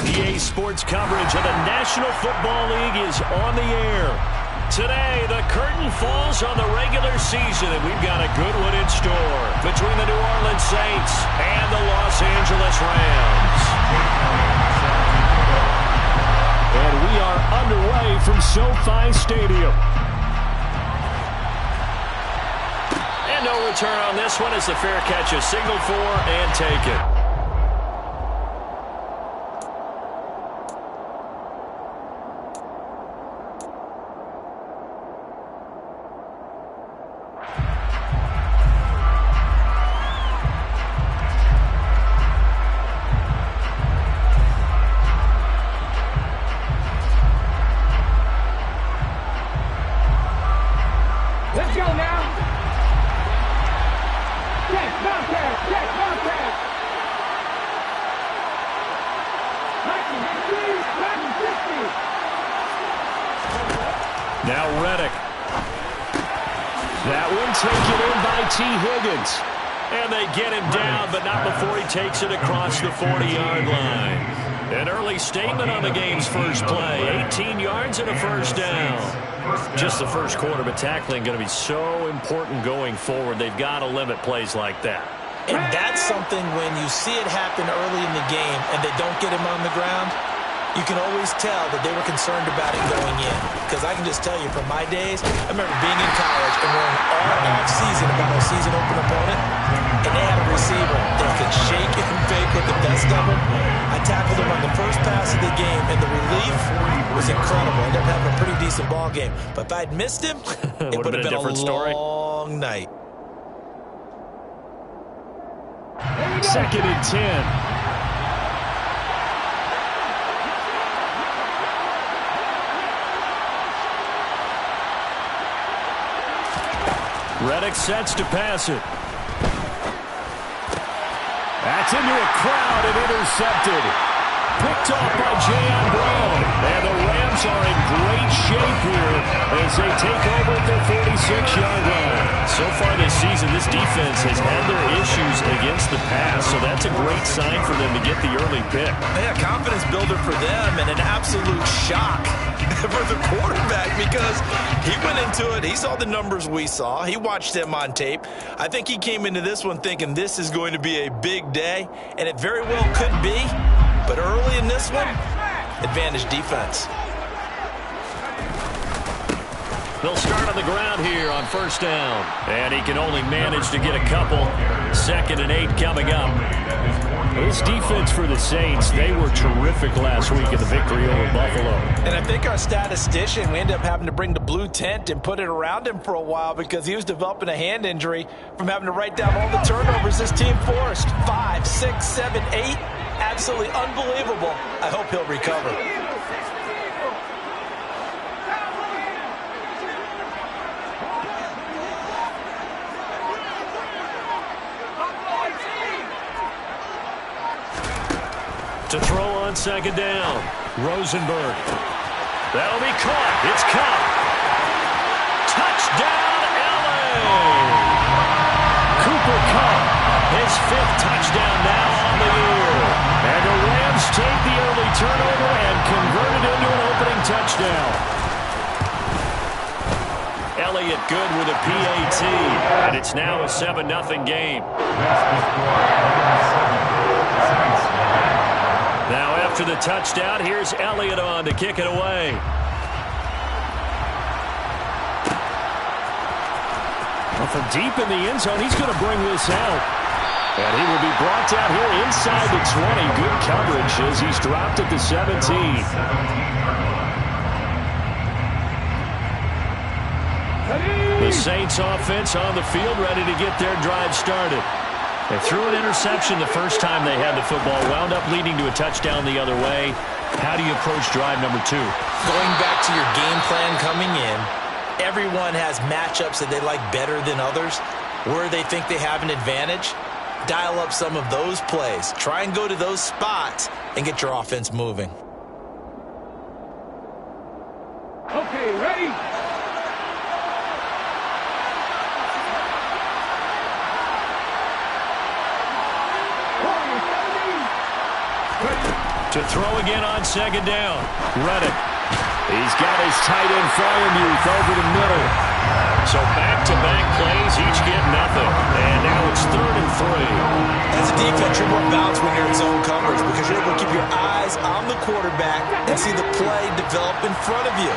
EA Sports coverage of the National Football League is on the air. Today, the curtain falls on the regular season, and we've got a good one in store between the New Orleans Saints and the Los Angeles Rams. And we are underway from SoFi Stadium. And no return on this one as the fair catch is signaled for and taken. Let's go now. Check, contact, check, contact. Now Reddick. That one taken in by T. Higgins. And they get him down, but not before he takes it across the 40-yard line. An early statement on the game's first play. 18 yards and a first down. Just the first quarter, but tackling going to be so important going forward. They've got to limit plays like that. And that's something when you see it happen early in the game and they don't get him on the ground, you can always tell that they were concerned about it going in. Because I can just tell you from my days, I remember being in college and worrying all off-season about our season-open opponent, and they had a receiver that could shake and fake with the best of them. I tackled him on the first pass of the game, and the relief was incredible. I ended up having a pretty decent ball game. But if I'd missed him, it would have been a different story. long night. Second and 10. Reddick sets to pass it. That's into a crowd and intercepted. Picked off by Jayon Brown. And the Rams are in great shape here as they take over at their 46-yard line. So far this season, this defense has had their issues against the pass, so that's a great sign for them to get the early pick. Yeah, confidence builder for them and an absolute shock for the quarterback because he went into it. He saw the numbers we saw. He watched them on tape. I think he came into this one thinking this is going to be a big day, and it very well could be. But early in this one, advantage defense. They'll start on the ground here on first down. And he can only manage to get a couple. Second and 8 coming up. This defense for the Saints, they were terrific last week in the victory over Buffalo. And I think our statistician, we ended up having to bring the blue tent and put it around him for a while because he was developing a hand injury from having to write down all the turnovers this team forced. 5, 6, 7, 8. Absolutely unbelievable. I hope he'll recover. To throw on second down, Rosenberg. That'll be caught. It's caught. Touchdown, LA! Cooper Kupp, his 5th touchdown now on the year. And the Rams take the early turnover and convert it into an opening touchdown. Elliott good with a PAT, and it's now a 7-0 game. Now after the touchdown, here's Elliott on to kick it away. Well, from deep in the end zone, he's going to bring this out. And he will be brought down here inside the 20. Good coverage as he's dropped at the 17. The Saints offense on the field ready to get their drive started. They threw an interception the first time they had the football, wound up leading to a touchdown the other way. How do you approach drive number 2? Going back to your game plan coming in, everyone has matchups that they like better than others. Where they think they have an advantage, dial up some of those plays. Try and go to those spots and get your offense moving. Okay, ready? To throw again on second down. Reddick. He's got his tight end Freiermuth over the middle. So back-to-back plays, each get nothing. And now it's 3rd and 3. As a defense, you're more balanced when you're in zone coverage because you're able to keep your eyes on the quarterback and see the play develop in front of you.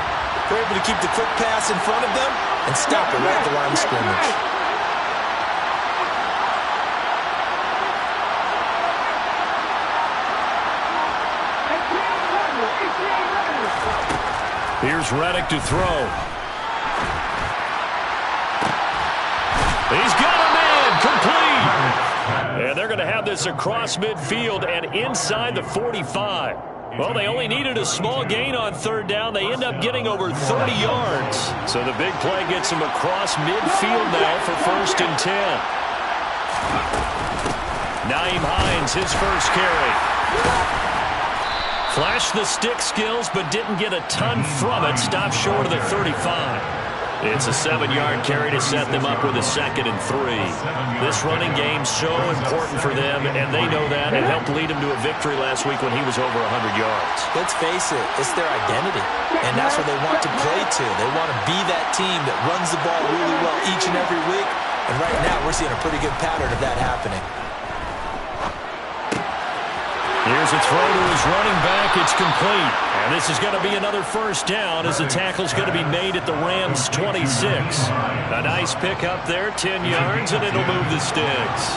You're able to keep the quick pass in front of them and stop it right at the line of scrimmage. Here's Reddick to throw. He's got a man, complete. And they're going to have this across midfield and inside the 45. Well, they only needed a small gain on 3rd down. They end up getting over 30 yards. So the big play gets them across midfield now for 1st and 10. Nyheim Hines, his first carry. Flashed the stick skills, but didn't get a ton from it. Stopped short of the 35. It's a 7-yard carry to set them up with a 2nd and 3. This running game's so important for them, and they know that. It helped lead them to a victory last week when he was over 100 yards. Let's face it, it's their identity, and that's what they want to play to. They want to be that team that runs the ball really well each and every week, and right now we're seeing a pretty good pattern of that happening. Here's a throw to his running back. It's complete. And this is going to be another 1st down as the tackle's going to be made at the Rams' 26. A nice pick up there, 10 yards, and it'll move the sticks.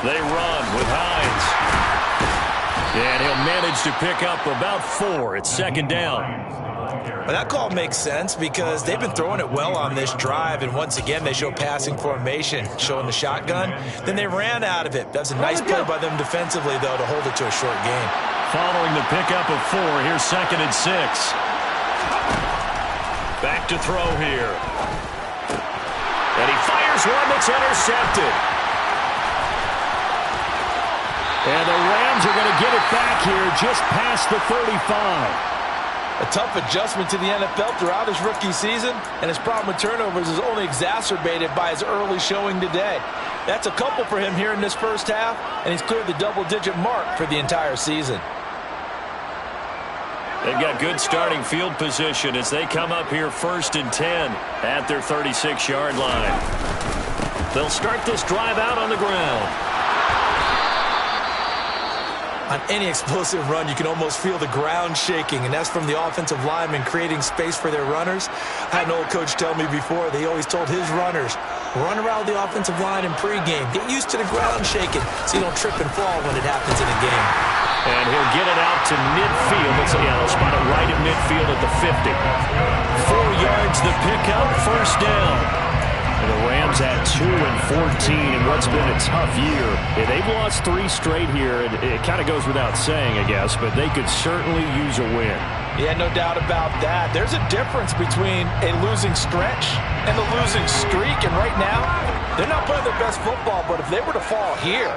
They run with Hines. And he'll manage to pick up about 4. It's 2nd down. Well, that call makes sense because they've been throwing it well on this drive, and once again they show passing formation, showing the shotgun. Then they ran out of it. That's a nice play by them defensively, though, to hold it to a short game. Following the pickup of 4, here's 2nd and 6. Back to throw here. And he fires one that's intercepted. And the Rams are going to get it back here just past the 35. A tough adjustment to the NFL throughout his rookie season, and his problem with turnovers is only exacerbated by his early showing today. That's a couple for him here in this first half, and he's cleared the double-digit mark for the entire season. They've got good starting field position as they come up here 1st and 10 at their 36-yard line. They'll start this drive out on the ground. On any explosive run, you can almost feel the ground shaking, and that's from the offensive linemen creating space for their runners. I had an old coach tell me before, they always told his runners, run around the offensive line in pregame. Get used to the ground shaking so you don't trip and fall when it happens in a game. And he'll get it out to midfield. They'll spot it right at midfield at the 50. 4 yards the pickup, 1st down. And the Rams at 2-14 in what's been a tough year. They've lost 3 straight here. It kind of goes without saying, I guess, but they could certainly use a win. Yeah, no doubt about that. There's a difference between a losing stretch and a losing streak. And right now, they're not playing their best football, but if they were to fall here,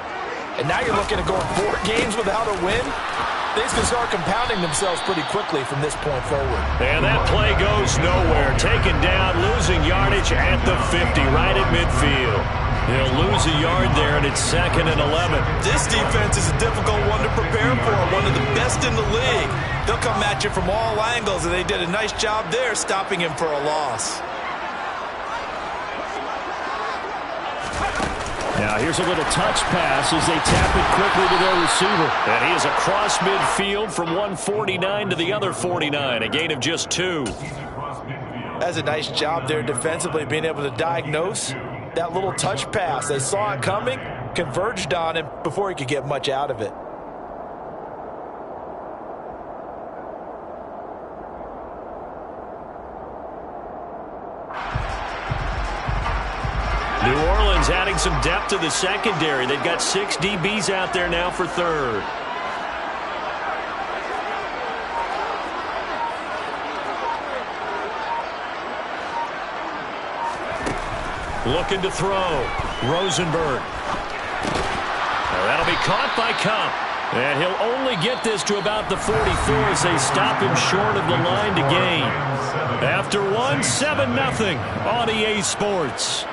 and now you're looking at going 4 games without a win, things can start compounding themselves pretty quickly from this point forward. And that play goes nowhere. Taken down, losing yardage at the 50, right at midfield. They'll lose a yard there, and it's 2nd and 11. This defense is a difficult one to prepare for, one of the best in the league. They'll come at you from all angles, and they did a nice job there stopping him for a loss. Now here's a little touch pass as they tap it quickly to their receiver. And he is across midfield from 149 to the other 49, a gain of just 2. That's a nice job there defensively, being able to diagnose that little touch pass. They saw it coming, converged on him before he could get much out of it. New Orleans adding some depth to the secondary. They've got 6 DBs out there now for 3rd. Looking to throw. Rosenberg. Well, that'll be caught by Kupp. And he'll only get this to about the 44 as they stop him short of the line to gain. After 7-0 on EA Sports.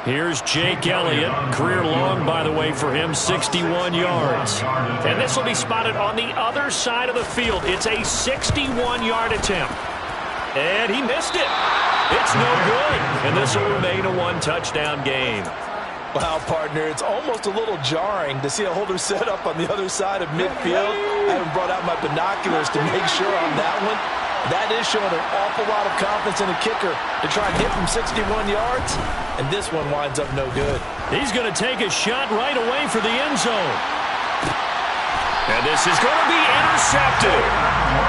Here's Jake Elliott. Career long, by the way, for him, 61 yards. And this will be spotted on the other side of the field. It's a 61-yard attempt. And he missed it. It's no good. And this will remain a one-touchdown game. Wow, partner, it's almost a little jarring to see a holder set up on the other side of midfield. I haven't brought out my binoculars to make sure on that one. That is showing an awful lot of confidence in a kicker to try and hit from 61 yards. And this one winds up no good. He's going to take a shot right away for the end zone. And this is going to be intercepted.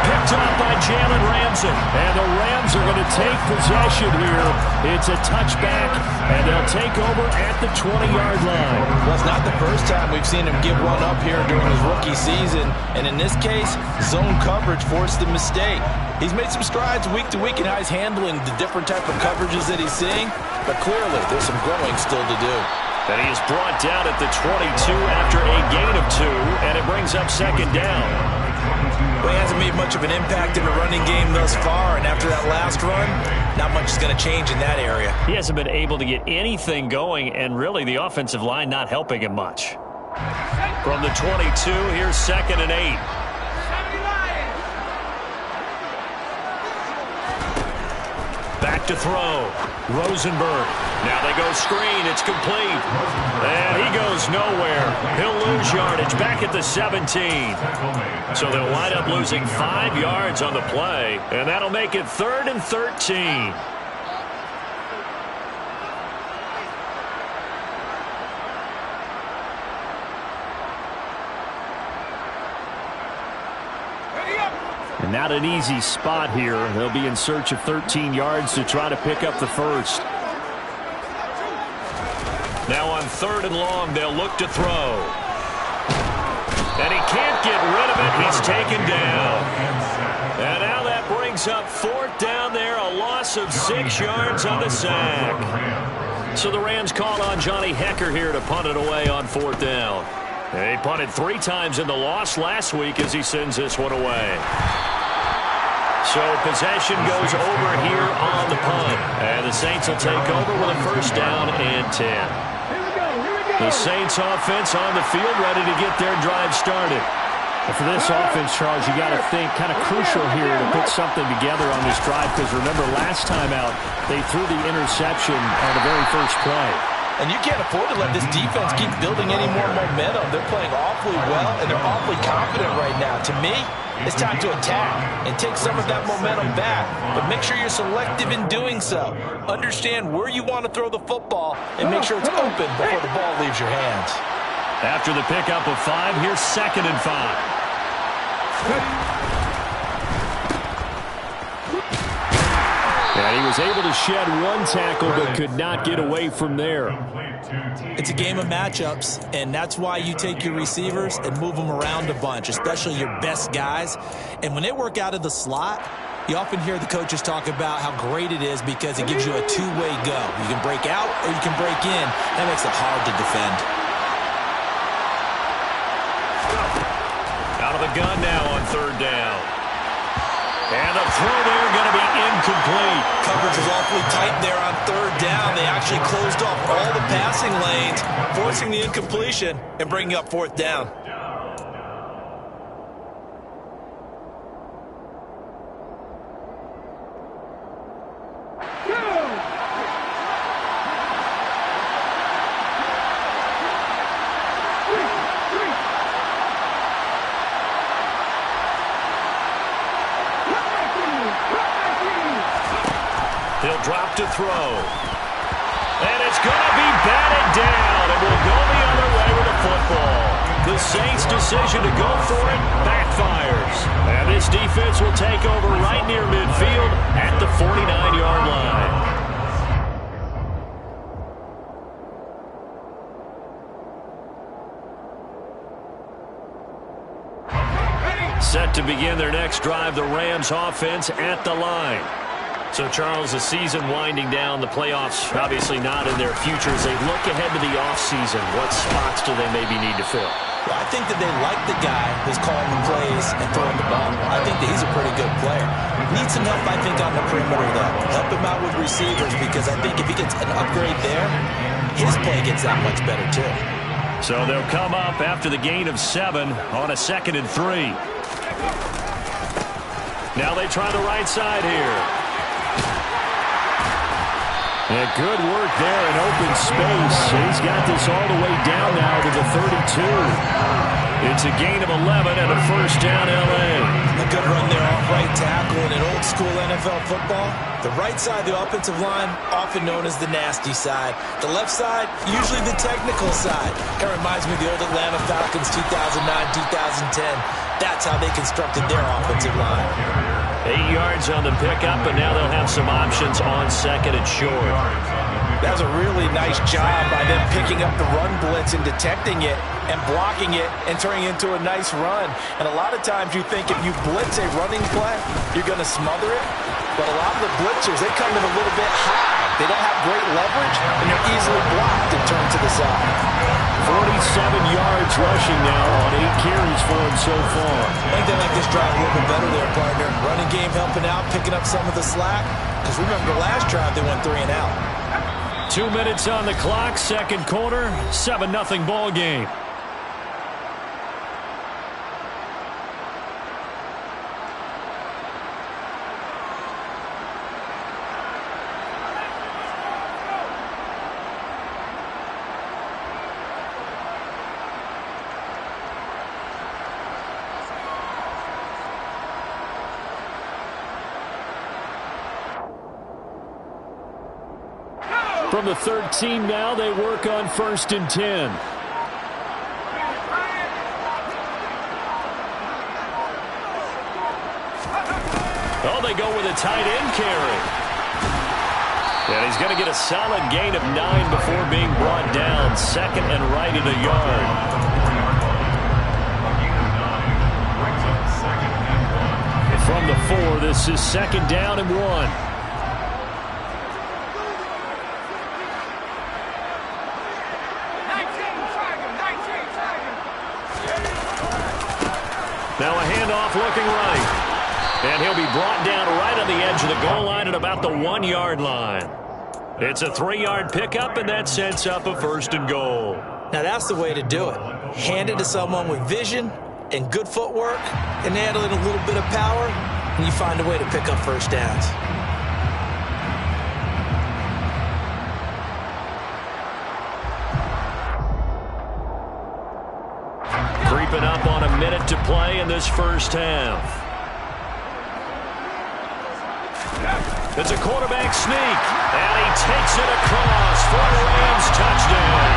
Picked up by Jalen Ramsey. And the Rams are going to take possession here. It's a touchback, and they'll take over at the 20-yard line. Well, it's not the first time we've seen him give one up here during his rookie season. And in this case, zone coverage forced the mistake. He's made some strides week to week in how he's handling the different type of coverages that he's seeing. But clearly, there's some growing still to do. And he is brought down at the 22 after a gain of 2, and it brings up second down. Well, he hasn't made much of an impact in the running game thus far, and after that last run, not much is going to change in that area. He hasn't been able to get anything going, and really the offensive line not helping him much. From the 22, here's 2nd and 8. Back to throw. Rosenberg. Now they go screen. It's complete. And he goes nowhere. He'll lose yardage back at the 17. So they'll wind up losing 5 yards on the play. And that'll make it 3rd and 13. And not an easy spot here. They'll be in search of 13 yards to try to pick up the first. Now on 3rd and long, they'll look to throw. And he can't get rid of it. He's taken down. And now that brings up 4th down there, a loss of 6 yards on the sack. So the Rams call on Johnny Hekker here to punt it away on 4th down. They punted 3 times in the loss last week as he sends this one away. So possession goes over here on the punt. And the Saints will take over with a 1st down and 10. The Saints offense on the field ready to get their drive started. And for this offense, Charles, you got to think kind of crucial here to put something together on this drive, because remember last time out they threw the interception on the very first play. And you can't afford to let this defense keep building any more momentum. They're playing awfully well, and they're awfully confident right now. To me, it's time to attack and take some of that momentum back. But make sure you're selective in doing so. Understand where you want to throw the football and make sure it's open before the ball leaves your hands. After the pickup of 5, here's 2nd and 5. And he was able to shed 1 tackle but could not get away from there. It's a game of matchups, and that's why you take your receivers and move them around a bunch, especially your best guys. And when they work out of the slot, you often hear the coaches talk about how great it is because it gives you a two-way go. You can break out or you can break in. That makes it hard to defend. Out of the gun now on 3rd down. And the throw there going to be incomplete. Coverage was awfully tight there on 3rd down. They actually closed off all the passing lanes, forcing the incompletion and bringing up 4th down. He'll drop to throw. And it's going to be batted down. And will go the other way with the football. The Saints' decision to go for it backfires. And this defense will take over right near midfield at the 49-yard line. Set to begin their next drive, the Rams offense at the line. So, Charles, the season winding down, the playoffs obviously not in their future. As they look ahead to the offseason, what spots do they maybe need to fill? Well, I think that they like the guy who's calling the plays and throwing the ball. I think that he's a pretty good player. Needs some help, I think, on the perimeter, though. Help him out with receivers, because I think if he gets an upgrade there, his play gets that much better, too. So they'll come up after the gain of 7 on a 2nd and 3. Now they try the right side here. And good work there in open space. He's got this all the way down now to the 32. It's a gain of 11 and a first down, L.A. A good run there off right tackle in an old-school NFL football. The right side of the offensive line, often known as the nasty side. The left side, usually the technical side. Kind of reminds me of the old Atlanta Falcons 2009-2010. That's how they constructed their offensive line. 8 yards on the pickup, and now they'll have some options on 2nd and short. That was a really nice job by them picking up the run blitz and detecting it and blocking it and turning it into a nice run. And a lot of times you think if you blitz a running play, you're going to smother it. But a lot of the blitzers, they come in a little bit high. They don't have great leverage, and they're easily blocked and turned to the side. 47 yards rushing now on 8 carries for him so far. I think they like this drive a little bit better there, partner. Running game helping out, picking up some of the slack. Because remember, the last drive they went 3 and out. 2 minutes on the clock, 2nd quarter, 7-0 ball game. From the 13 now, they work on 1st and 10. Oh, they go with a tight end carry. And he's going to get a solid gain of 9 before being brought down. 2nd and right at a yard. From the 4, this is 2nd down and 1. Now a handoff looking right. And he'll be brought down right on the edge of the goal line at about the 1-yard line. It's a 3-yard pickup, and that sets up a 1st and goal. Now that's the way to do it. Hand it to someone with vision and good footwork, and add in a little bit of power, and you find a way to pick up 1st downs. Creeping up on a minute to play in this first half. It's a quarterback sneak, and he takes it across for a Rams touchdown.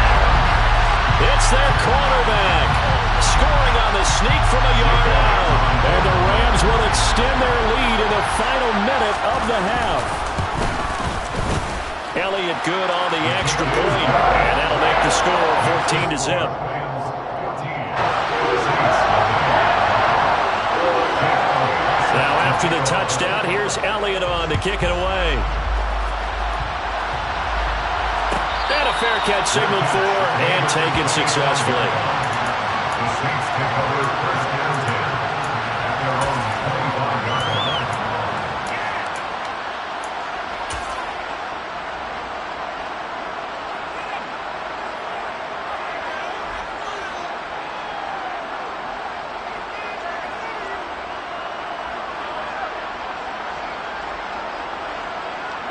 It's their quarterback scoring on the sneak from a yard out, and the Rams will extend their lead in the final minute of the half. Elliott good on the extra point, and that'll make the score 14-0. Now after the touchdown, here's Elliott on to kick it away. And a fair catch signaled for and taken successfully.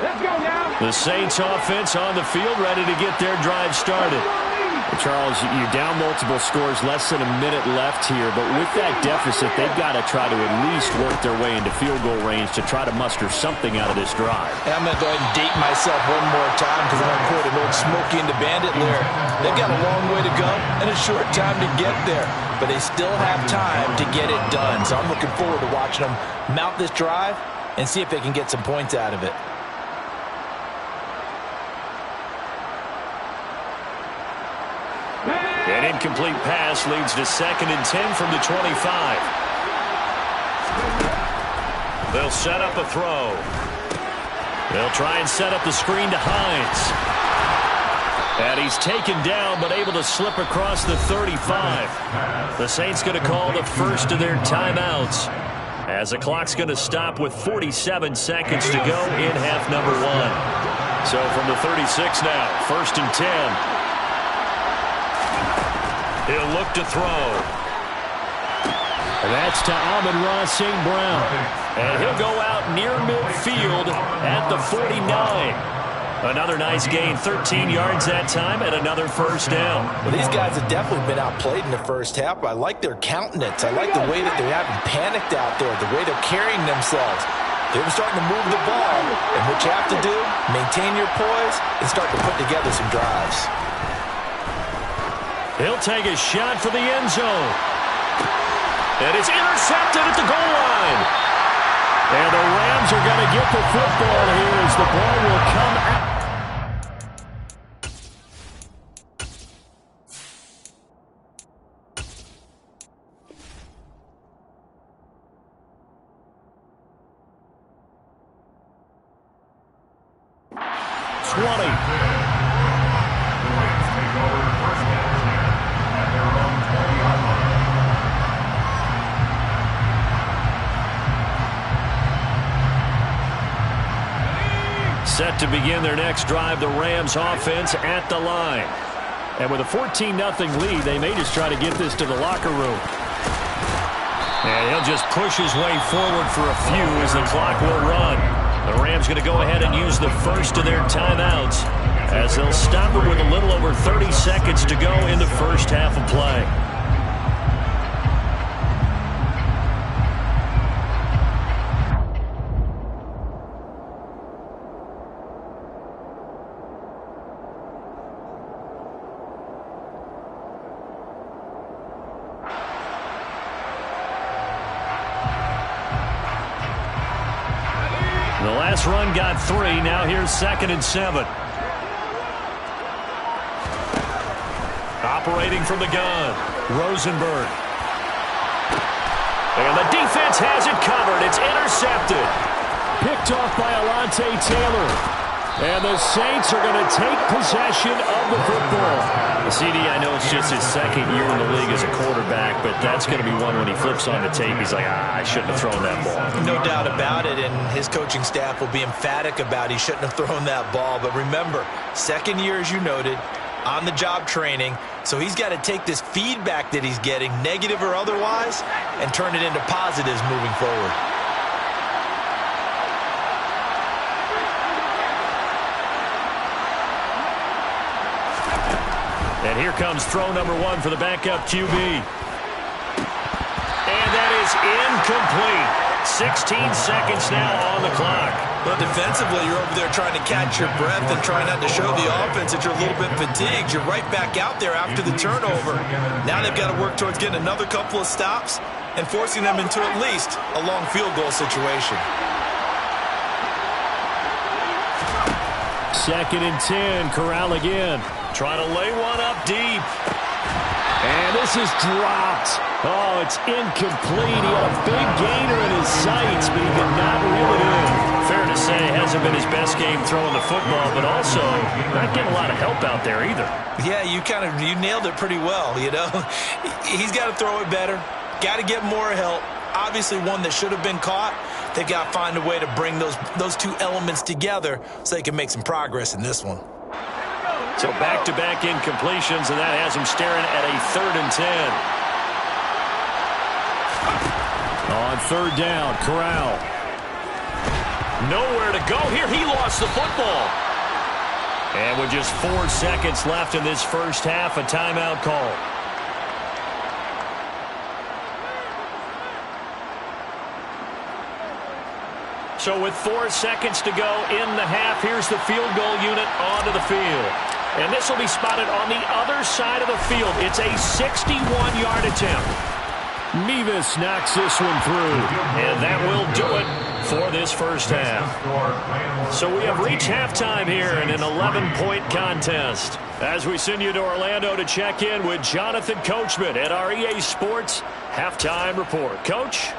Let's go now. The Saints offense on the field, ready to get their drive started. Charles, you're down multiple scores, less than a minute left here, but with that deficit, they've got to try to at least work their way into field goal range to try to muster something out of this drive. And I'm going to go ahead and date myself one more time because I'm going to quote an old Smokey and the Bandit lyric. They've got a long way to go and a short time to get there, but they still have time to get it done. So I'm looking forward to watching them mount this drive and see if they can get some points out of it. An incomplete pass leads to 2nd and 10 from the 25. They'll set up a throw. They'll try and set up the screen to Hines. And he's taken down, but able to slip across the 35. The Saints going to call the first of their timeouts, as the clock's going to stop with 47 seconds to go in half number 1. So from the 36 now, 1st and 10. He'll look to throw. And that's to Amon-Ra St. Brown. And he'll go out near midfield at the 49. Another nice gain, 13 yards that time, and another first down. Well, these guys have definitely been outplayed in the first half. I like their countenance. I like the way that they haven't panicked out there, the way they're carrying themselves. They're starting to move the ball, and what you have to do, maintain your poise and start to put together some drives. He'll take a shot for the end zone. And it's intercepted at the goal line. And the Rams are going to get the football here as the ball will come out. Set to begin their next drive, the Rams offense at the line. And with a 14-0 lead, they may just try to get this to the locker room. And he'll just push his way forward for a few as the clock will run. The Rams going to go ahead and use the first of their timeouts, as they'll stop it with a little over 30 seconds to go in the first half of play. The last run got 3. Now here's 2nd and 7. Operating from the gun, Rosenberg. And the defense has it covered. It's intercepted. Picked off by Alontae Taylor. And the Saints are going to take possession of the football. CD, I know it's just his 2nd year in the league as a quarterback, but that's going to be one when he flips on the tape. He's like, I shouldn't have thrown that ball. No doubt about it, and his coaching staff will be emphatic about he shouldn't have thrown that ball. But remember, 2nd year, as you noted, on-the-job training, so he's got to take this feedback that he's getting, negative or otherwise, and turn it into positives moving forward. And here comes throw number 1 for the backup QB. And that is incomplete. 16 seconds now on the clock. Well, defensively, you're over there trying to catch your breath and trying not to show the offense that you're a little bit fatigued. You're right back out there after the turnover. Now they've got to work towards getting another couple of stops and forcing them into at least a long field goal situation. 2nd and 10, Corral again. Trying to lay one up deep. And this is dropped. Oh, it's incomplete. He had a big gainer in his sights, but he did not reel it in. Fair to say, hasn't been his best game throwing the football, but also not getting a lot of help out there either. Yeah, you nailed it pretty well, you know. He's got to throw it better. Got to get more help. Obviously one that should have been caught. They've got to find a way to bring those two elements together so they can make some progress in this one. So back-to-back incompletions, and that has him staring at a 3rd and 10. On 3rd down, Corral. Nowhere to go here. He lost the football. And with just 4 seconds left in this first half, a timeout call. So with 4 seconds to go in the half, here's the field goal unit onto the field. And this will be spotted on the other side of the field. It's a 61-yard attempt. Mevis knocks this one through. And that will do it for this first half. So we have reached halftime here in an 11-point contest. As we send you to Orlando to check in with Jonathan Coachman at our EA Sports Halftime Report. Coach?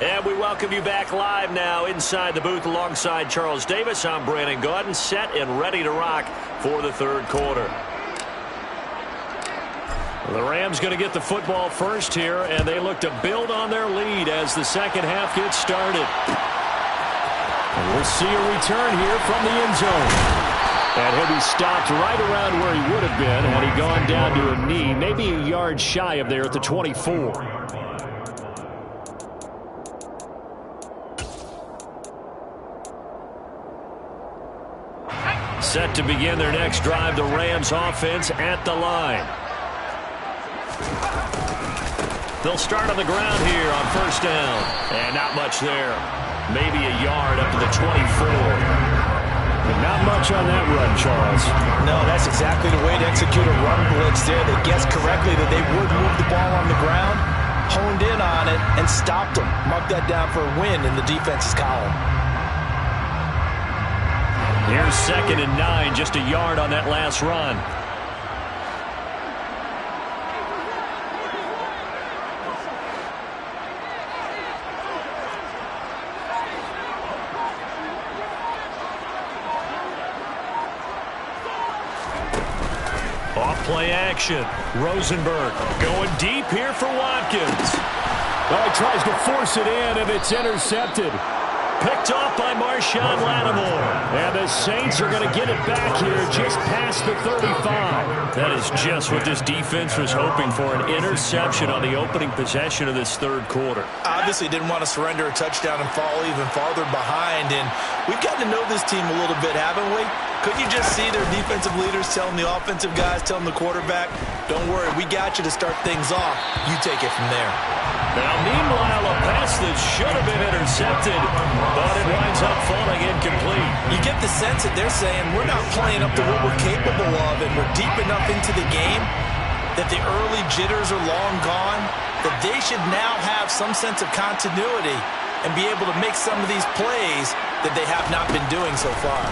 And we welcome you back live now inside the booth alongside Charles Davis. I'm Brandon Gaudin, set and ready to rock for the third quarter. The Rams going to get the football first here, and they look to build on their lead as the second half gets started. And we'll see a return here from the end zone. And he'll be stopped right around where he would have been had he gone down to a knee, maybe a yard shy of there at the 24. Set to begin their next drive, the Rams offense at the line. They'll start on the ground here on first down. And not much there. Maybe a yard up to the 24. But not much on that run, Charles. No, that's exactly the way to execute a run blitz there. They guessed correctly that they would move the ball on the ground, honed in on it, and stopped them. Mark that down for a win in the defense's column. Here's 2nd and 9, just a yard on that last run. Off play action. Rosenberg going deep here for Watkins. Well, he tries to force it in, and it's intercepted. Picked off by Marshawn Lattimore. And the Saints are going to get it back here just past the 35. That is just what this defense was hoping for, an interception on the opening possession of this third quarter. Obviously didn't want to surrender a touchdown and fall even farther behind. And we've gotten to know this team a little bit, haven't we? Couldn't you just see their defensive leaders telling the offensive guys, telling the quarterback, don't worry, we got you to start things off. You take it from there. Now, meanwhile, a pass that should have been intercepted, but it winds up falling incomplete. You get the sense that they're saying we're not playing up to what we're capable of, and we're deep enough into the game that the early jitters are long gone, that they should now have some sense of continuity and be able to make some of these plays that they have not been doing so far.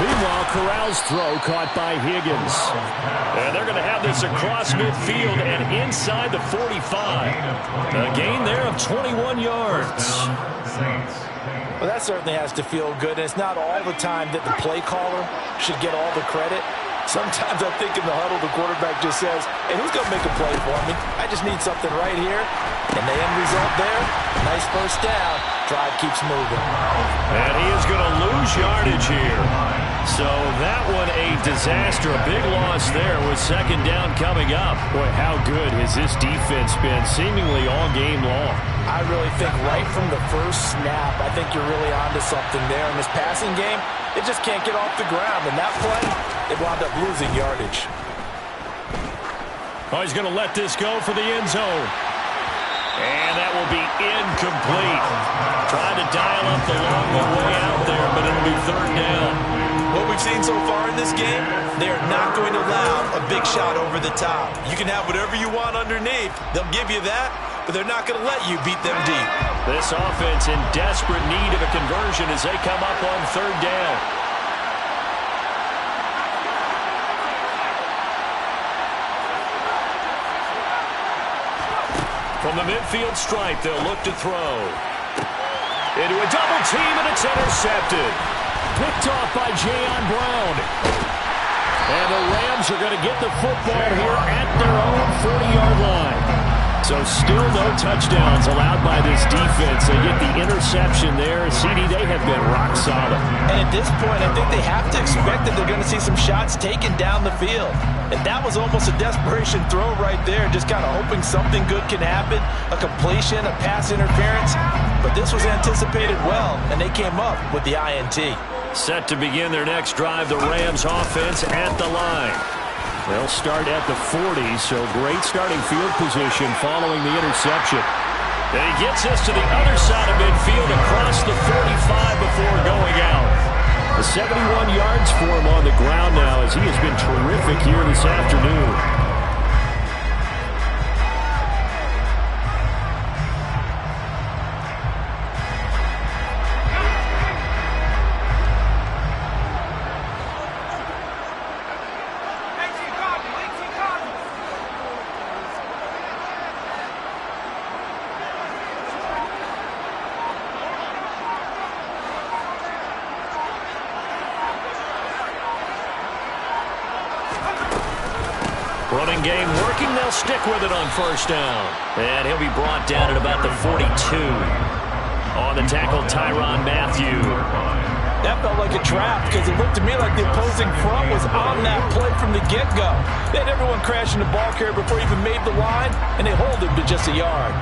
Meanwhile, Corral's throw caught by Higgins. And they're going to have this across midfield and inside the 45. A gain there of 21 yards. Well, that certainly has to feel good. And it's not all the time that the play caller should get all the credit. Sometimes I think in the huddle, the quarterback just says, hey, who's going to make a play for me? I just need something right here. And the end result there, nice first down. Drive keeps moving. And he is going to lose yardage here. So that one a disaster. A big loss there with second down coming up. Boy, how good has this defense been seemingly all game long? I really think right from the first snap, I think you're really onto something there. In this passing game, it just can't get off the ground. And that play, they wound up losing yardage. Oh, he's going to let this go for the end zone. And that will be incomplete. Trying to dial up the long way out there, but it'll be third down. What we've seen so far in this game, they are not going to allow a big shot over the top. You can have whatever you want underneath. They'll give you that, but they're not going to let you beat them deep. This offense in desperate need of a conversion as they come up on third down. From the midfield stripe, they'll look to throw. Into a double team, and it's intercepted. Picked off by Jayon Brown. And the Rams are going to get the football here at their own 40-yard line. So still no touchdowns allowed by this defense. They get the interception there. CD, they have been rock solid. And at this point, I think they have to expect that they're going to see some shots taken down the field. And that was almost a desperation throw right there, just kind of hoping something good can happen, a completion, a pass interference. But this was anticipated well, and they came up with the INT. Set to begin their next drive, the Rams offense at the line. They'll start at the 40, so great starting field position following the interception. And he gets us to the other side of midfield across the 45 before going out. The 71 yards for him on the ground now as he has been terrific here this afternoon. Running game working. They'll stick with it on first down. And he'll be brought down at about the 42. On the tackle, Tyrann Mathieu. That felt like a trap because it looked to me like the opposing front was on that play from the get-go. They had everyone crashing the ball carrier before he even made the line, and they hold him to just a yard.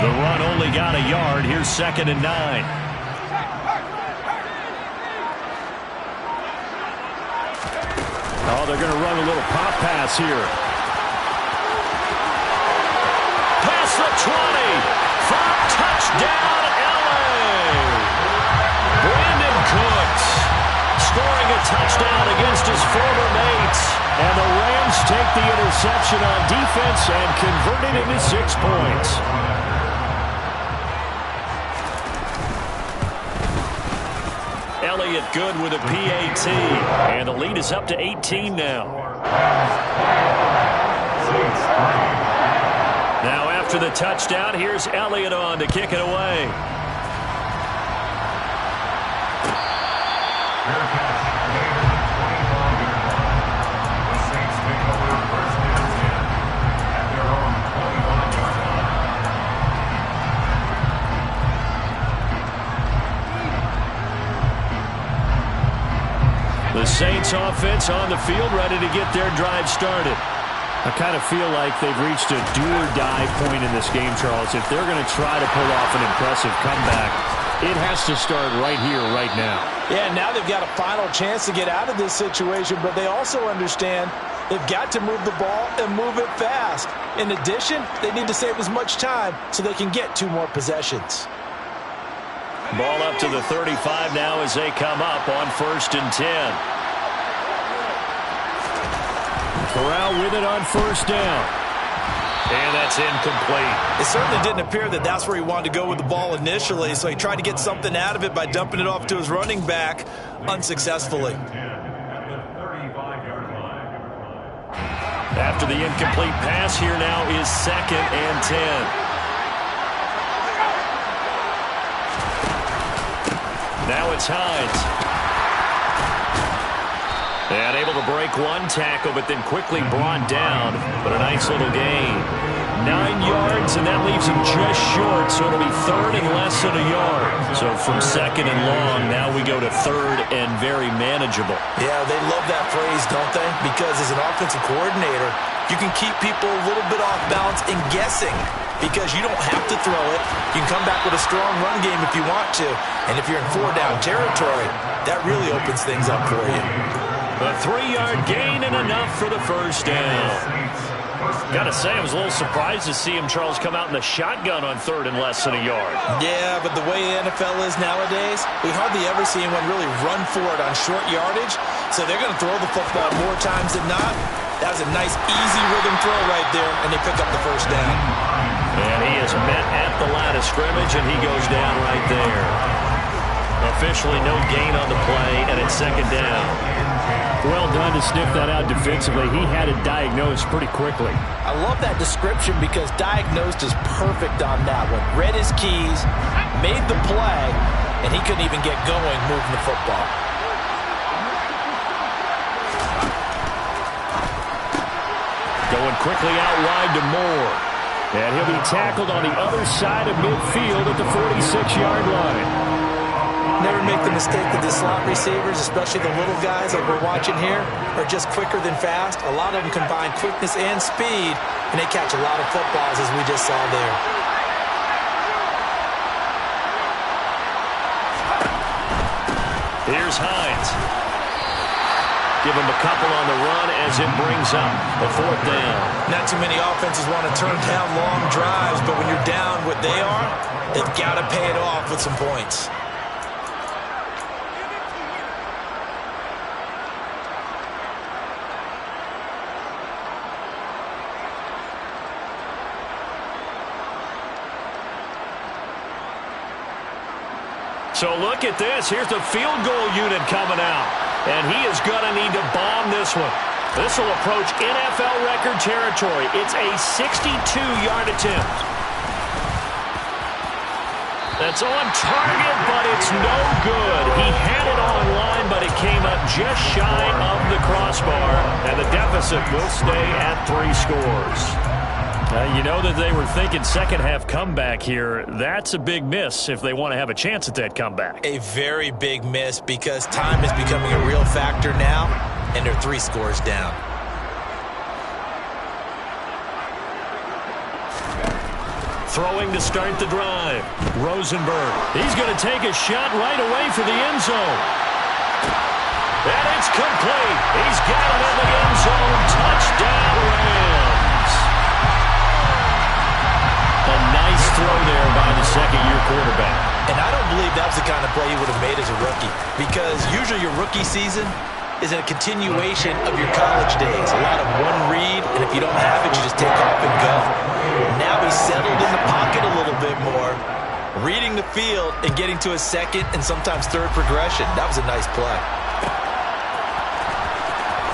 The run only got a yard. Here's 2nd and 9. Oh, they're going to run a little pop pass here. Past the 20. For touchdown, LA. Brandon Cooks scoring a touchdown against his former mates. And the Rams take the interception on defense and convert it into 6 points. Elliott good with a PAT. And the lead is up to 18 now. Now after the touchdown, here's Elliott on to kick it away. The Saints offense on the field, ready to get their drive started. I kind of feel like they've reached a do-or-die point in this game, Charles. If they're going to try to pull off an impressive comeback, it has to start right here, right now. Yeah, now they've got a final chance to get out of this situation, but they also understand they've got to move the ball and move it fast. In addition, they need to save as much time so they can get 2 more possessions. Ball up to the 35 now as they come up on 1st and 10. Corral with it on 1st down. And that's incomplete. It certainly didn't appear that that's where he wanted to go with the ball initially, so he tried to get something out of it by dumping it off to his running back unsuccessfully. After the incomplete pass, here now is 2nd and 10. Now it's Hines. And able to break 1 tackle, but then quickly brought down. But a nice little gain. 9 yards, and that leaves him just short, so it'll be 3rd and less than a yard. So from 2nd and long, now we go to 3rd and very manageable. Yeah, they love that phrase, don't they? Because as an offensive coordinator, you can keep people a little bit off balance and guessing because you don't have to throw it. You can come back with a strong run game if you want to. And if you're in 4-down territory, that really opens things up for you. A 3-yard gain and enough for the 1st down. Got to say, I was a little surprised to see him, Charles, come out in the shotgun on 3rd and less than a yard. Yeah, but the way the NFL is nowadays, we hardly ever see anyone really run for it on short yardage. So they're going to throw the football more times than not. That was a nice, easy rhythm throw right there, and they pick up the 1st down. And he is met at the line of scrimmage, and he goes down right there. Officially no gain on the play, and it's 2nd down. Well done to sniff that out defensively. He had it diagnosed pretty quickly. I love that description because diagnosed is perfect on that one. Read his keys, made the play, and he couldn't even get going moving the football. Going quickly out wide to Moore. And he'll be tackled on the other side of midfield at the 46-yard line. Never make the mistake that the slot receivers, especially the little guys like we're watching here, are just quicker than fast. A lot of them combine quickness and speed, and they catch a lot of footballs, as we just saw there. Here's Hines. Give him a couple on the run as it brings up a 4th down. Not too many offenses want to turn down long drives, but when you're down what they are, they've got to pay it off with some points. So look at this. Here's the field goal unit coming out. And he is going to need to bomb this one. This will approach NFL record territory. It's a 62-yard attempt. That's on target, but it's no good. He had it on line, but it came up just shy of the crossbar, and the deficit will stay at 3 scores. You know that they were thinking second-half comeback here. That's a big miss if they want to have a chance at that comeback. A very big miss because time is becoming a real factor now, and they're 3 scores down. Throwing to start the drive. Rosenberg. He's going to take a shot right away for the end zone. And it's complete. He's got it in the end zone. Touchdown, Rams. A nice throw there by the second-year quarterback. And I don't believe that was the kind of play he would have made as a rookie, because usually your rookie season is a continuation of your college days. A lot of one read, and if you don't have it, you just take off and go. Now he's settled in the pocket a little bit more, reading the field and getting to a second and sometimes third progression. That was a nice play.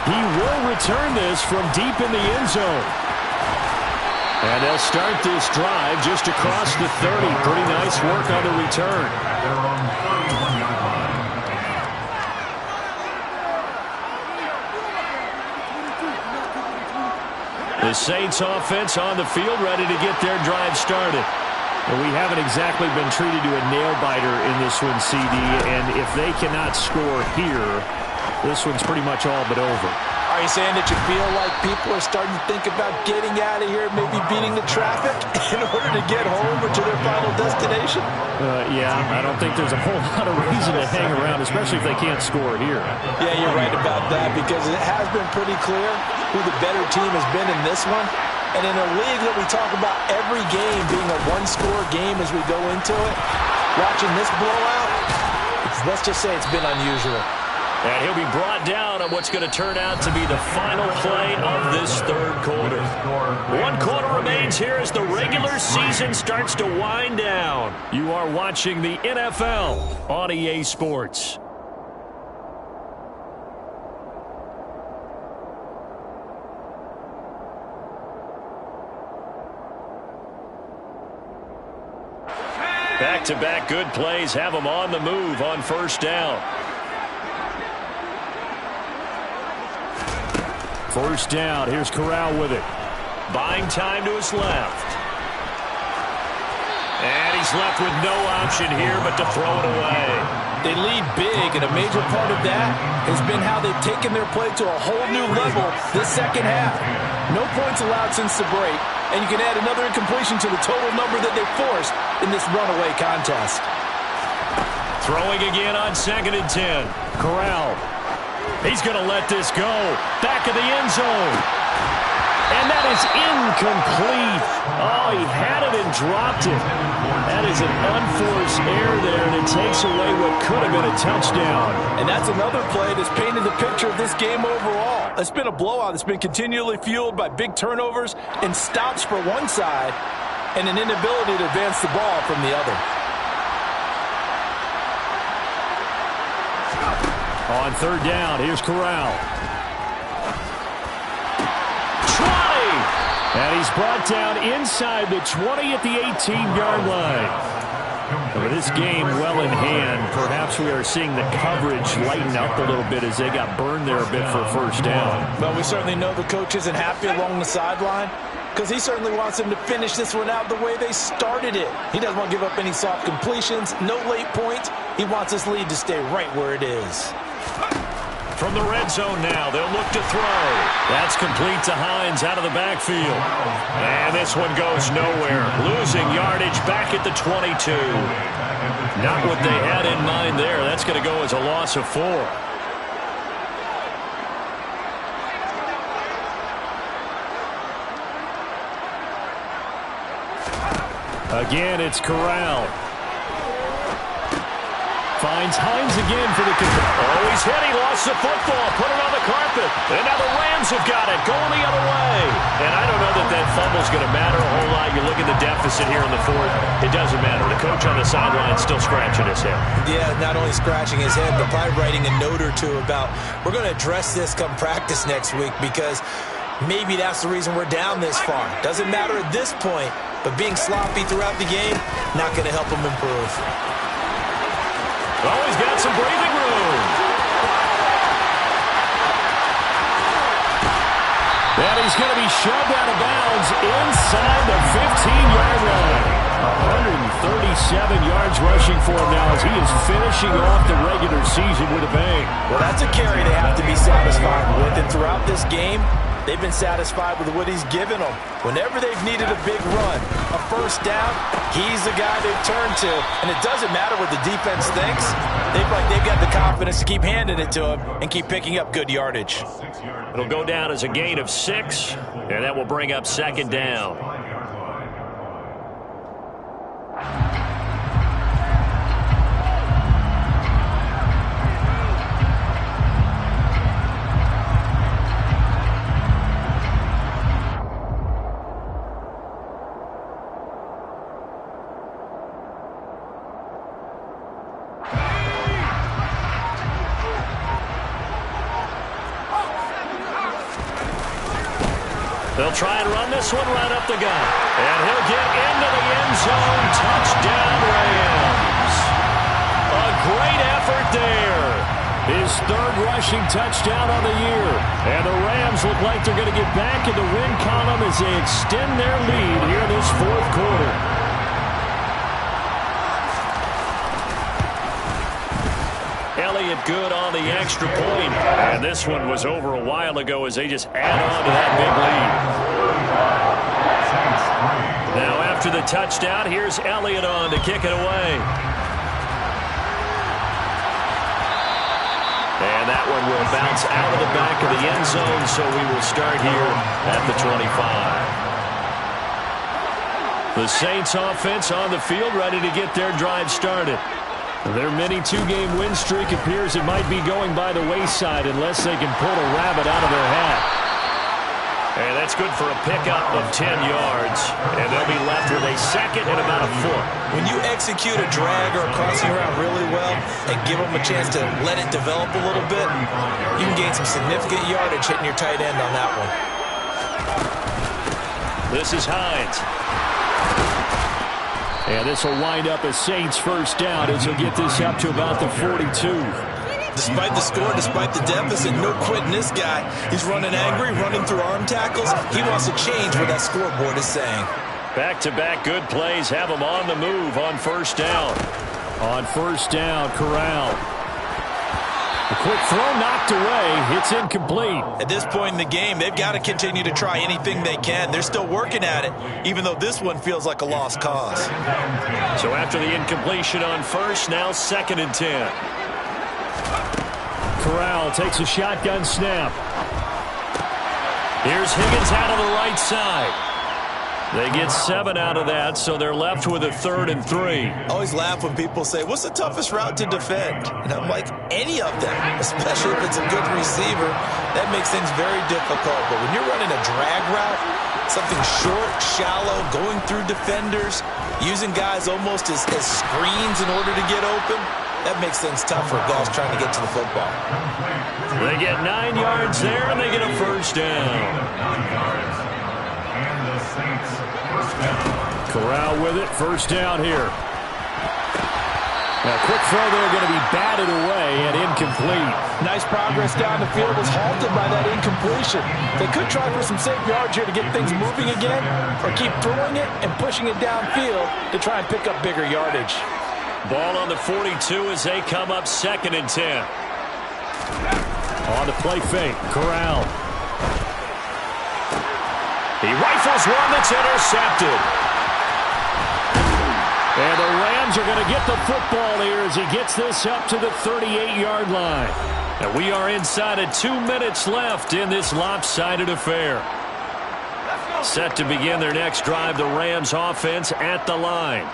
He will return this from deep in the end zone. And they'll start this drive just across the 30. Pretty nice work on the return. The Saints offense on the field, ready to get their drive started. And we haven't exactly been treated to a nail-biter in this one, CD. And if they cannot score here, this one's pretty much all but over. Are you saying that you feel like people are starting to think about getting out of here, maybe beating the traffic in order to get home or to their final destination? Yeah, I don't think there's a whole lot of reason to hang around, especially if they can't score here. Yeah, you're right about that, because it has been pretty clear who the better team has been in this one. And in a league that we talk about every game being a one-score game as we go into it, watching this blowout, let's just say it's been unusual. And he'll be brought down on what's going to turn out to be the final play of this third quarter. 1 quarter remains here as the regular season starts to wind down. You are watching the NFL on EA Sports. Back-to-back good plays have them on the move on first down. First down, here's Corral with it. Buying time to his left. And he's left with no option here but to throw it away. They lead big, and a major part of that has been how they've taken their play to a whole new level this second half. No points allowed since the break, and you can add another incompletion to the total number that they forced in this runaway contest. Throwing again on 2nd and 10. Corral. He's going to let this go. Back of the end zone. And that is incomplete. Oh, he had it and dropped it. That is an unforced error there, and it takes away what could have been a touchdown. And that's another play that's painted the picture of this game overall. It's been a blowout that's been continually fueled by big turnovers and stops for one side and an inability to advance the ball from the other. On third down, here's Corral. And he's brought down inside the 20 at the 18-yard line. With this game well in hand, perhaps we are seeing the coverage lighten up a little bit as they got burned there a bit for first down. Well, we certainly know the coach isn't happy along the sideline, because he certainly wants them to finish this one out the way they started it. He doesn't want to give up any soft completions, no late points. He wants this lead to stay right where it is. From the red zone now, they'll look to throw. That's complete to Hines out of the backfield. And this one goes nowhere. Losing yardage back at the 22. Not what they had in mind there. That's going to go as a loss of 4. Again, it's Corral. Finds Hines again for the control. Oh, he's hit. He lost the football. Put it on the carpet. And now the Rams have got it. Going the other way. And I don't know that that fumble's going to matter a whole lot. You look at the deficit here in the 4th. It doesn't matter. The coach on the sideline still scratching his head. Yeah, not only scratching his head, but probably writing a note or two about, we're going to address this come practice next week, because maybe that's the reason we're down this far. Doesn't matter at this point, but being sloppy throughout the game, not going to help him improve. Oh, he's got some breathing room. And he's going to be shoved out of bounds inside the 15-yard line. 137 yards rushing for him now as he is finishing off the regular season with a bang. Well, that's a carry they have to be satisfied with. And throughout this game, they've been satisfied with what he's given them. Whenever they've needed a big run, a first down, he's the guy they've turned to. And it doesn't matter what the defense thinks. They've got the confidence to keep handing it to him and keep picking up good yardage. It'll go down as a gain of 6, and that will bring up second down. They'll try and run this one right up the gut. And he'll get into the end zone. Touchdown, Rams. A great effort there. His third rushing touchdown on the year. And the Rams look like they're going to get back in the win column as they extend their lead here in this fourth quarter. Elliott good on the extra point. And this one was over a while ago as they just add on to that big lead. Now after the touchdown, here's Elliott on to kick it away. And that one will bounce out of the back of the end zone, so we will start here at the 25. The Saints offense on the field, ready to get their drive started. Their mini two-game win streak appears it might be going by the wayside unless they can pull a rabbit out of their hat. And that's good for a pickup of 10 yards. And they'll be left with a second and about a foot. When you execute a drag or a crossing route really well and give them a chance to let it develop a little bit, you can gain some significant yardage hitting your tight end on that one. This is Hines. And this will wind up a Saints first down as he'll get this up to about the 42. Despite the score, despite the deficit, no quitting this guy. He's running angry, running through arm tackles. He wants to change what that scoreboard is saying. Back-to-back good plays have him on the move on first down. On first down, Corral. A quick throw knocked away. It's incomplete. At this point in the game, they've got to continue to try anything they can. They're still working at it, even though this one feels like a lost cause. So after the incompletion on first, now second and 10. Corral takes a shotgun snap. Here's Higgins out of the right side. They get 7 out of that, so they're left with a 3rd and 3. I always laugh when people say, what's the toughest route to defend? And I'm like, any of them, especially if it's a good receiver. That makes things very difficult. But when you're running a drag route, something short, shallow, going through defenders, using guys almost as screens in order to get open, that makes things tough for guys trying to get to the football. They get 9 yards there, and they get a first down. Corral with it, first down here. Now, quick throw there, going to be batted away and incomplete. Nice progress down the field, was halted by that incompletion. They could try for some safe yards here to get things moving again, or keep throwing it and pushing it downfield to try and pick up bigger yardage. Ball on the 42 as they come up second and 10. On the play fake, Corral. He rifles one that's intercepted. And the Rams are going to get the football here as he gets this up to the 38-yard line. And we are inside of 2 minutes left in this lopsided affair. Set to begin their next drive, the Rams offense at the line.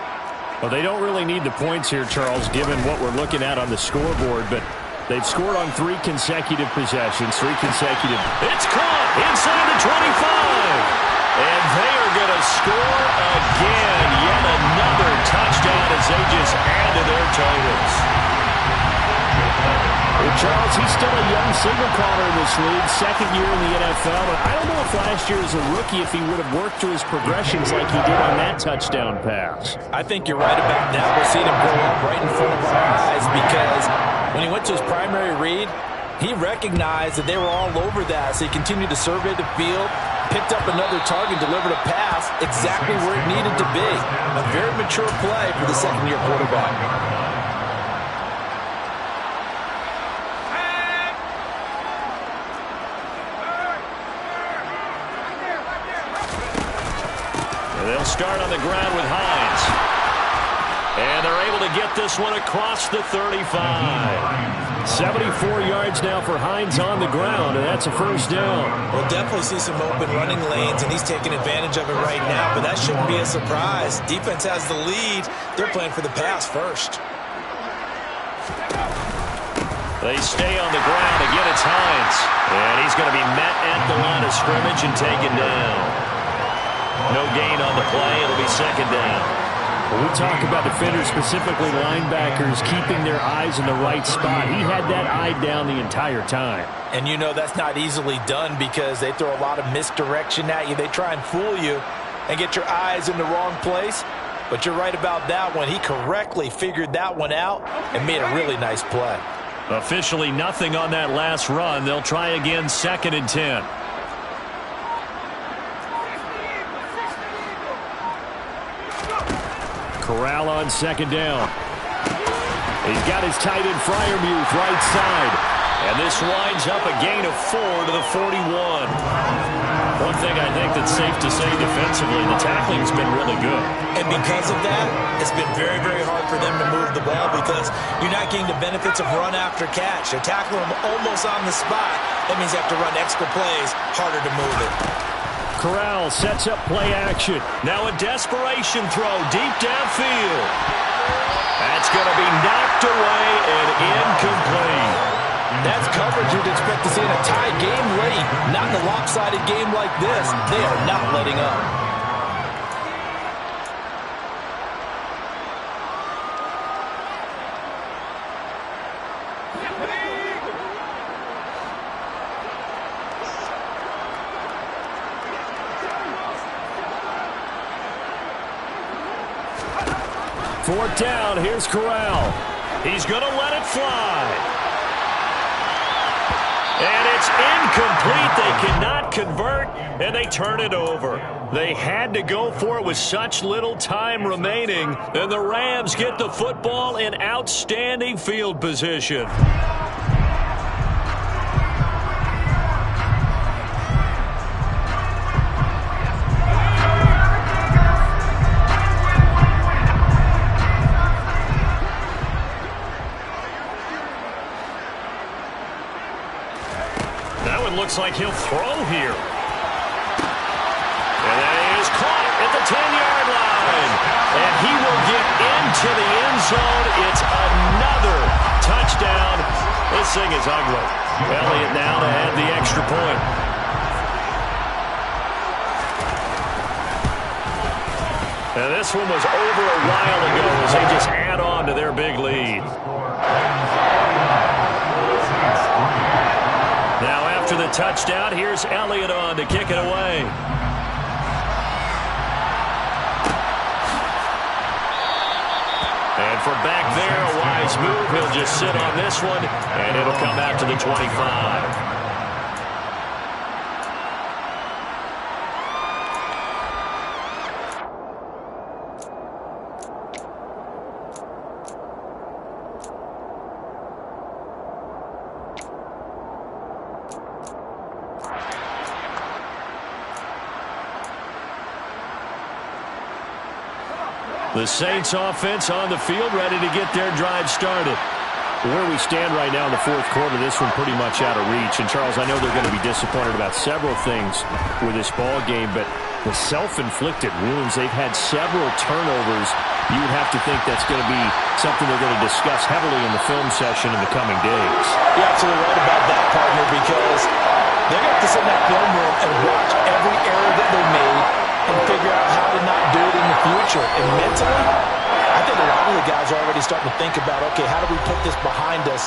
Well, they don't really need the points here, Charles, given what we're looking at on the scoreboard, but they've scored on 3 consecutive possessions, 3 consecutive. It's caught inside the 25. And they are going to score again. Yet another touchdown as they just add to their totals. Well, Charles, he's still a young signal caller in this league, second year in the NFL. But I don't know if last year as a rookie, if he would have worked through his progressions like he did on that touchdown pass. I think you're right about that. We're seeing him grow up right in front of our eyes because when he went to his primary read, he recognized that they were all over that, so he continued to survey the field, picked up another target, delivered a pass exactly where it needed to be. A very mature play for the second-year quarterback. They'll start on the ground with Hines. And they're able to get this one across the 35. 74 yards now for Hines on the ground, and that's a first down. We'll definitely see some open running lanes, and he's taking advantage of it right now, but that shouldn't be a surprise. Defense has the lead. They're playing for the pass first. They stay on the ground. Again, it's Hines. And he's going to be met at the line of scrimmage and taken down. No gain on the play. It'll be second down. When we talk about defenders, specifically linebackers, keeping their eyes in the right spot, he had that eye down the entire time. And you know that's not easily done because they throw a lot of misdirection at you. They try and fool you and get your eyes in the wrong place. But you're right about that one. He correctly figured that one out and made a really nice play. Officially nothing on that last run. They'll try again, 2nd and 10. Corral on second down. He's got his tight end Freiermuth right side. And this winds up a gain of 4 to the 41. One thing I think that's safe to say defensively, the tackling's been really good. And because of that, it's been very, very hard for them to move the ball because you're not getting the benefits of run after catch. They're tackling them almost on the spot. That means you have to run extra plays, harder to move it. Corral sets up play action. Now a desperation throw deep downfield. That's going to be knocked away and incomplete. That's coverage you'd expect to see in a tie game late. Not in a lopsided game like this. They are not letting up. Fourth down, here's Corral. He's going to let it fly. And it's incomplete. They cannot convert, and they turn it over. They had to go for it with such little time remaining, and the Rams get the football in outstanding field position. Looks like he'll throw here. And that is caught at the 10-yard line. And he will get into the end zone. It's another touchdown. This thing is ugly. Elliott now to add the extra point. And this one was over a while ago as they just add on to their big lead. Now after the touchdown, here's Elliott on to kick it away. And from back there, a wise move. He'll just sit on this one, and it'll come out to the 25. The Saints offense on the field, ready to get their drive started. Where we stand right now in the fourth quarter, this one pretty much out of reach. And, Charles, I know they're going to be disappointed about several things with this ball game, but the self-inflicted wounds, they've had several turnovers. You would have to think that's going to be something they're going to discuss heavily in the film session in the coming days. You're absolutely right about that, partner, because they're going to have to sit in that film room and watch every error that they made and figure out how to not do it in the future. And mentally, I think a lot of the guys are already starting to think about, okay, how do we put this behind us